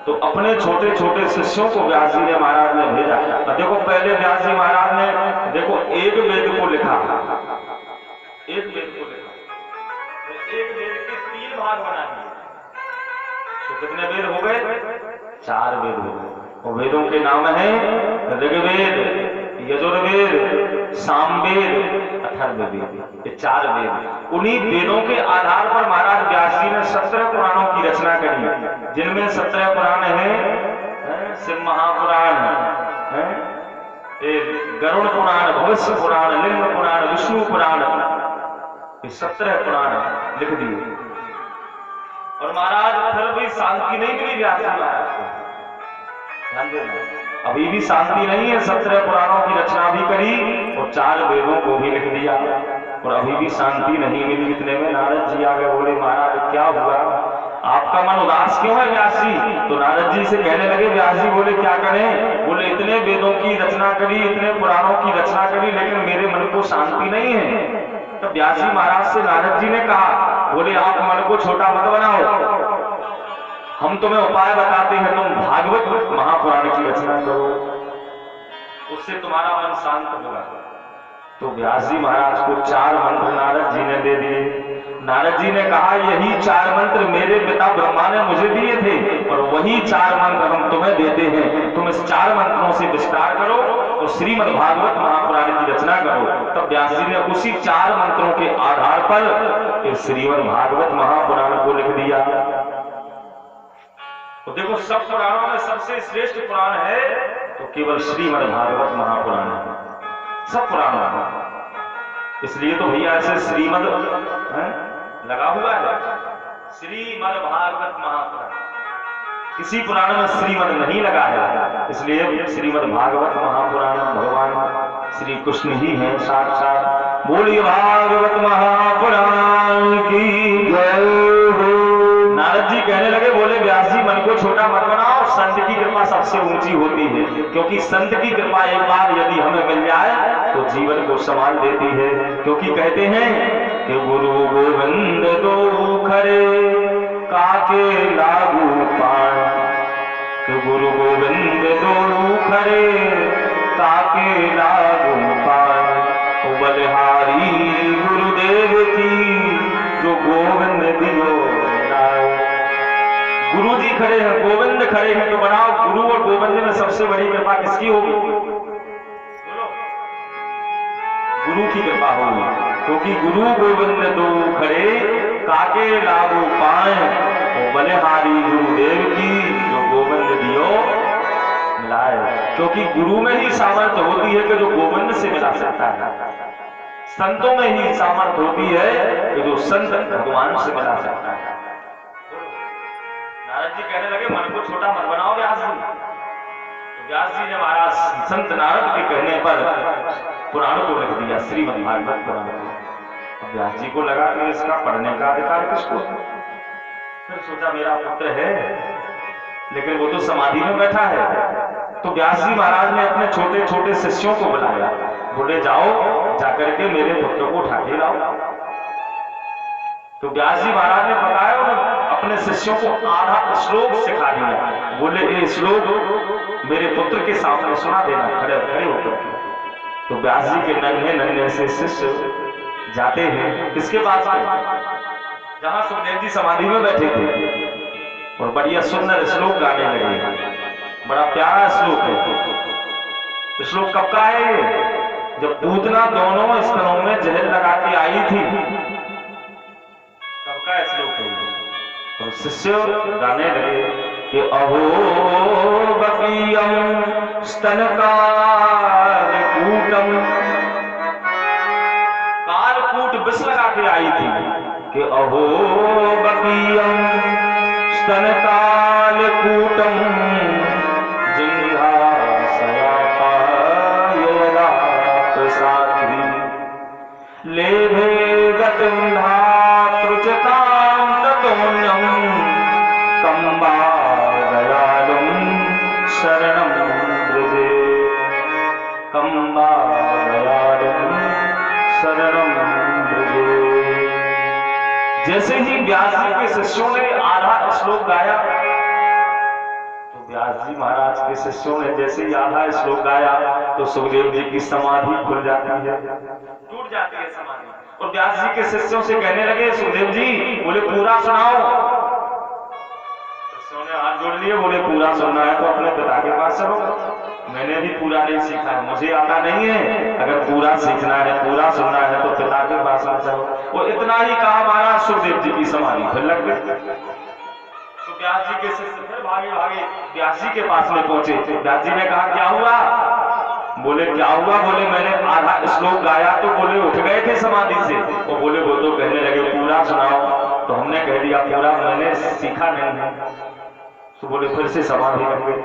तो अपने छोटे छोटे शिष्यों को व्यास जी ने महाराज ने भेजा। देखो पहले व्यास जी महाराज ने देखो एक वेद को लिखा, एक वेद को लिखा, तो एक वेद के 3 भाग बना दिए। तो कितने वेद हो गए? 4 वेद हो गए। और वेदों के नाम है ऋग्वेद, यजुर्वेद, सामवेद, अथर्ववेद। ये 4 वेद। उन्हीं वेदों के आधार पर महाराज व्यास जी ने 17 पुराणों की रचना करी, जिनमें 17 पुराण हैं शिव महापुराण, गरुड़ पुराण, भविष्य पुराण, लिंग पुराण, विष्णु पुराण। ये 17 पुराण लिख दिए। और महाराज फिर भी शांति नहीं मिली व्यास जी महाराज को। ध्यान देना, अभी भी शांति नहीं है। 17 पुराणों की रचना भी करी और 4 वेदों को भी लिख दिया और अभी भी शांति नहीं मिली। इतने में नारद जी आ गए, बोले महाराज क्या हुआ, आपका मन उदास क्यों है व्यास जी? तो नारद जी से कहने लगे, व्यास जी बोले क्या करें? बोले इतने वेदों की रचना करी, इतने पुराणों की रचना करी, लेकिन मेरे मन को शांति नहीं है। तो व्यास जी महाराज से नारद जी ने कहा, बोले आप मन को छोटा मत बनाओ, हम तुम्हें उपाय बताते हैं, तुम भागवत महापुराण की रचना करो, उससे तुम्हारा मन शांत होगा। तो व्यास जी महाराज को 4 मंत्र नारद जी ने दे दिए। नारद जी ने कहा, यही 4 मंत्र मेरे पिता ब्रह्मा ने मुझे दिए थे और वही 4 मंत्र हम तुम्हें देते हैं। तुम इस 4 मंत्रों से विस्तार करो और श्रीमद् भागवत महापुराण की रचना करो। तब व्यास जी ने उसी 4 मंत्रों के आधार पर श्रीमद् भागवत महापुराण को लिख दिया। तो देखो सब पुराणों में सबसे श्रेष्ठ पुराण है तो केवल श्रीमद् भागवत महापुराण है, सब पुराणों में। इसलिए तो भैया ऐसे श्रीमद् लगा हुआ है, श्रीमद् भागवत महापुराण। किसी पुराण में श्रीमद् नहीं लगा है, इसलिए श्रीमद् भागवत महापुराण भगवान श्री कृष्ण ही हैं साक्षात। बोलिए भागवत महापुराण की जय। नारद जी कहने लगे, बोले व्यास जी मन को छोटा मत बनाओ, संत की कृपा सबसे ऊंची होती है, क्योंकि संत की कृपा एक बार यदि हमें मिल जाए तो जीवन को संभाल देती है। क्योंकि कहते हैं कि गुरु गोविंद दो खरे काके लागू पाए, कि गुरु गोविंद दो खरे काके लागू पाए। ओ बलिहारी गुरुदेव की जो गोविंद दियो। गुरु जी खड़े हैं, गोविंद खड़े हैं, तो बनाओ गुरु और गोविंद में सबसे बड़ी कृपा किसकी होगी? बोलो, गुरु की कृपा होगी, क्योंकि गुरु गोविंद दो खड़े काके लागू पाए। वो बलिहारी गुरुदेव की जो गोविंद दियो मिलाए। क्योंकि गुरु में ही सामर्थ्य होती है कि जो गोविंद से मिला सकता है, संतों में ही सामर्थ्य होती है कि जो संत भगवान से मिला सकता है। नारद जी कहने लगे, मन को छोटा मत बनाओ व्यास जी। तो व्यास जी ने महाराज संत नारद के कहने पर पुराण को लिख दिया, श्रीमद् भागवत पुराण। अब व्यास जी को लगा कि इसका पढ़ने का अधिकार किसको? फिर सोचा मेरा पुत्र है, लेकिन वो तो समाधि में बैठा है। तो व्यास जी महाराज ने अपने छोटे छोटे शिष्यों को बुलाया, बोले जाओ जाकर के मेरे पुत्र को उठा के लाओ। तो व्यास जी महाराज ने बताया और अपने शिष्यों को आधा श्लोक सिखा दिया। बोले ये श्लोक मेरे पुत्र के सामने सुना देना, खड़े खड़े होकर। तो व्यास जी के नन्हे नन्हे से शिष्य जाते हैं किसके पास? जहां सुखदेव जी समाधि में बैठे थे और बढ़िया सुंदर श्लोक गाने लगे। बड़ा प्यारा श्लोक है। श्लोक कब का है? जब पूतना दोनों स्तनों में जहर लगा के आई थी, कब का श्लोक है? तो शिष्य गाने लगे कि अहो बकीयम स्तनकालकूटम, कालकूट विष लगा के आई थी कि अहो बकीयम स्तनकालकूटम जिंघासयापायदा प्रसादी लेभे गतिंधातृचतां ततोन्यं कंबा दयालुं शरणं व्रजे, कंबा दयालुं शरणं व्रजे। जैसे ही व्यास जी के शिष्यों ने आधा श्लोक गाया व्यास जी महाराज के शिष्यों ने जैसे ही आधा श्लोक गाया तो सुखदेव जी की समाधि खुल जाती है, टूट जाती है समाधि। और व्यास जी के शिष्यों से कहने लगे, सुखदेव जी बोले पूरा सुनाओ। शिष्यों ने हाथ जोड़ लिए, बोले पूरा सुनना है तो अपने पिता के पास चलो, मैंने भी पूरा नहीं सीखा है, मुझे आता नहीं है, अगर पूरा सीखना है पूरा सुनना है तो पिता के पास चलो। वो इतना ही कहा महाराज सुखदेव जी की समाधि फिर लग गई। तो व्यास जी के शिष्य फिर भागे भागे व्यास जी के पास में पहुंचे। व्यास जी ने कहा क्या हुआ? बोले क्या हुआ? बोले मैंने आधा श्लोक गाया तो बोले उठ गए थे समाधि से। वो बोले वो तो कहने लगे पूरा सुनाओ, तो हमने कह दिया पूरा मैंने सीखा नहीं है। तो बोले फिर से समाधि लग गई,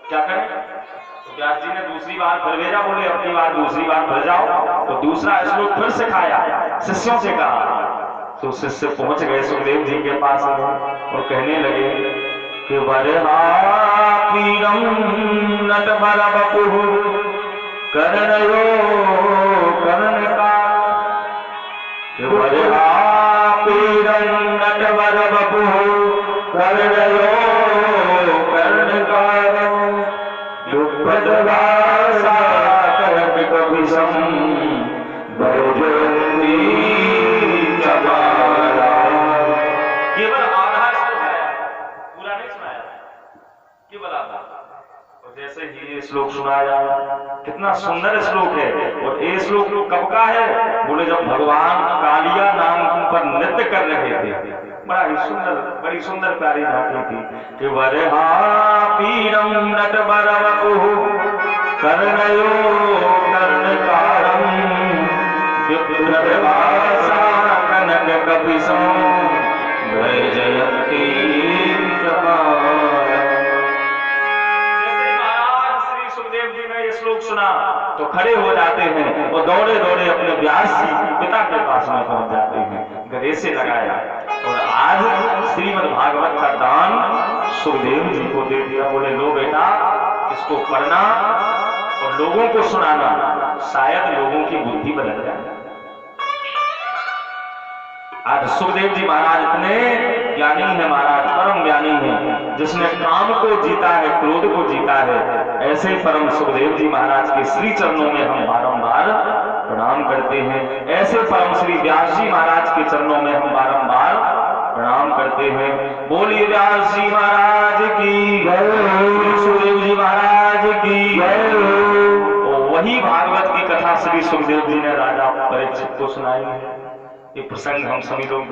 क्या करें? तो व्यास जी ने दूसरी बार फिर भेजा, बोले अपनी बार दूसरी बार भर जाओ। तो दूसरा श्लोक फिर सिखाया, शिष्यों से कहा। तो शिष्य पहुंच गए सुखदेव जी के पास और कहने लगे कि वरहा पीरम नट बर बपुः कर्णयो कर्णका, वरहा पीरम नट बर बपुः कर्णयो कर्णका, दुःखदवासा करक कपिशं भजन्ति चमारा। केवल आधा श्लोक है, पूरा नहीं सुनाया, केवल आधा। और जैसे ही ये श्लोक सुनाया, कितना सुंदर श्लोक है। और ये श्लोक कब का है? बोले जब भगवान कालिया नाम पर नृत्य कर रहे थे, बड़ा ही सुंदर, बड़ी सुंदर प्यारी झांकी थी कि वरहा पीरम नट बर बपुः कर्णयो कर्णकारं, विप्रवासा कनक कपिशं भजन्ति चमारा। जैसे महाराज श्री सुखदेव जी ने ये श्लोक सुना तो खड़े हो जाते हैं और दौड़े दौड़े अपने व्यास जी पिता के पास में पहुंच जाते हैं, गले से लगाया। और आज श्रीमद् भागवत का दान सुखदेव जी को दे दिया। बोले लो बेटा, इसको पढ़ना और लोगों को सुनाना, शायद लोगों की बुद्धि बदल जाए। आज सुखदेव जी महाराज इतने ज्ञानी है, महाराज परम ज्ञानी है, जिसने काम को जीता है, क्रोध को जीता है। ऐसे परम सुखदेव जी महाराज के श्री चरणों में हम बारंबार प्रणाम करते हैं। ऐसे परम श्री व्यास जी महाराज के चरणों में हम बारंबार प्रणाम करते हैं। बोलिए व्यास जी महाराज की जय, सुखदेव जी महाराज की जय। तो वही भागवत की कथा श्री सुखदेव जी ने राजा परीक्षित को सुनाई है। ये प्रसंग हम सभी लोग